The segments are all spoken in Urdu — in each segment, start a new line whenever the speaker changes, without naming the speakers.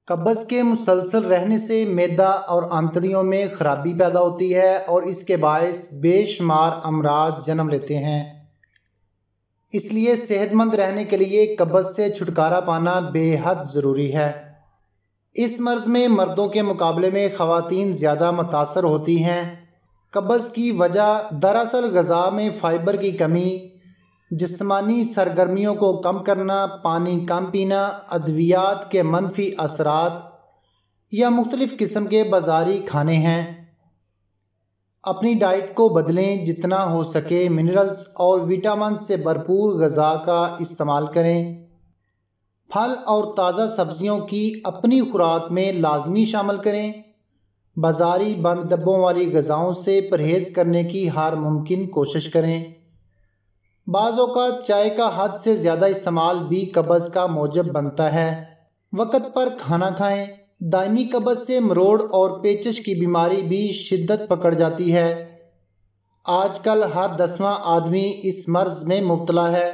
قبض کے مسلسل رہنے سے معدہ اور آنتڑیوں میں خرابی پیدا ہوتی ہے اور اس کے باعث بے شمار امراض جنم لیتے ہیں۔ اس لیے صحت مند رہنے کے لیے قبض سے چھٹکارا پانا بے حد ضروری ہے۔ اس مرض میں مردوں کے مقابلے میں خواتین زیادہ متاثر ہوتی ہیں۔ قبض کی وجہ دراصل غذا میں فائبر کی کمی، جسمانی سرگرمیوں کو کم کرنا، پانی کم پینا، ادویات کے منفی اثرات یا مختلف قسم کے بازاری کھانے ہیں۔ اپنی ڈائٹ کو بدلیں، جتنا ہو سکے منرلز اور وٹامن سے بھرپور غذا کا استعمال کریں۔ پھل اور تازہ سبزیوں کی اپنی خوراک میں لازمی شامل کریں۔ بازاری بند ڈبوں والی غذاؤں سے پرہیز کرنے کی ہر ممکن کوشش کریں۔ بعض اوقات چائے کا حد سے زیادہ استعمال بھی قبض کا موجب بنتا ہے۔ وقت پر کھانا کھائیں۔ دائمی قبض سے مروڑ اور پیچش کی بیماری بھی شدت پکڑ جاتی ہے۔ آج کل ہر 10واں آدمی اس مرض میں مبتلا ہے۔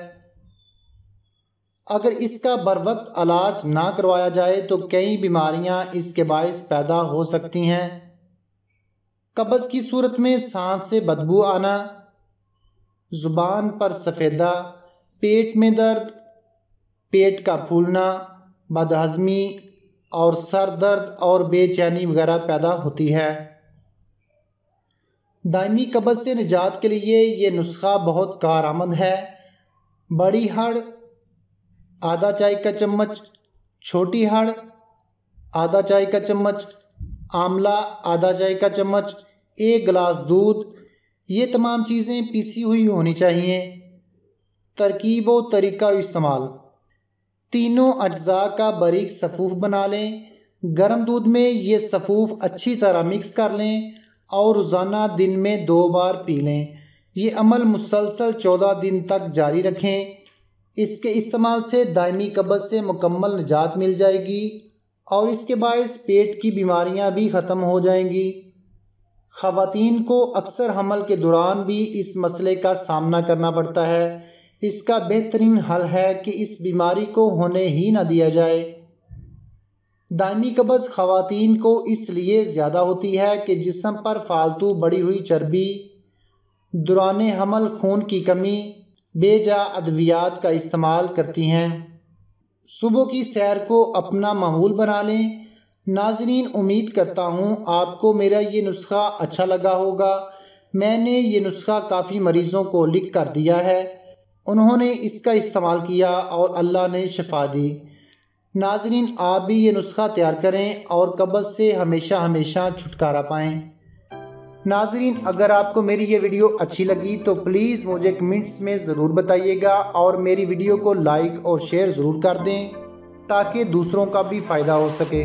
اگر اس کا بروقت علاج نہ کروایا جائے تو کئی بیماریاں اس کے باعث پیدا ہو سکتی ہیں۔ قبض کی صورت میں سانس سے بدبو آنا، زبان پر سفیدہ، پیٹ میں درد، پیٹ کا پھولنا، بدہضمی اور سر درد اور بے چینی وغیرہ پیدا ہوتی ہے۔ دائمی قبض سے نجات کے لیے یہ نسخہ بہت کارآمد ہے۔ بڑی ہڑ آدھا چائے کا چمچ، چھوٹی ہڑ آدھا چائے کا چمچ، آملہ آدھا چائے کا چمچ، 1 گلاس دودھ، یہ تمام چیزیں پیسی ہوئی ہونی چاہیے۔ ترکیب و طریقہ استعمال: تینوں اجزاء کا باریک صفوف بنا لیں۔ گرم دودھ میں یہ صفوف اچھی طرح مکس کر لیں اور روزانہ دن میں 2 بار پی لیں۔ یہ عمل مسلسل 14 دن تک جاری رکھیں۔ اس کے استعمال سے دائمی قبض سے مکمل نجات مل جائے گی اور اس کے باعث پیٹ کی بیماریاں بھی ختم ہو جائیں گی۔ خواتین کو اکثر حمل کے دوران بھی اس مسئلے کا سامنا کرنا پڑتا ہے۔ اس کا بہترین حل ہے کہ اس بیماری کو ہونے ہی نہ دیا جائے۔ دائمی قبض خواتین کو اس لیے زیادہ ہوتی ہے کہ جسم پر فالتو بڑھی ہوئی چربی، دوران حمل خون کی کمی، بے جا ادویات کا استعمال کرتی ہیں۔ صبح کی سیر کو اپنا معمول بنا لیں۔ ناظرین، امید کرتا ہوں آپ کو میرا یہ نسخہ اچھا لگا ہوگا۔ میں نے یہ نسخہ کافی مریضوں کو لکھ کر دیا ہے۔ انہوں نے اس کا استعمال کیا اور اللہ نے شفا دی۔ ناظرین، آپ بھی یہ نسخہ تیار کریں اور قبض سے ہمیشہ ہمیشہ چھٹکارا پائیں۔ ناظرین، اگر آپ کو میری یہ ویڈیو اچھی لگی تو پلیز مجھے کمنٹس میں ضرور بتائیے گا اور میری ویڈیو کو لائک اور شیئر ضرور کر دیں تاکہ دوسروں کا بھی فائدہ ہو سکے۔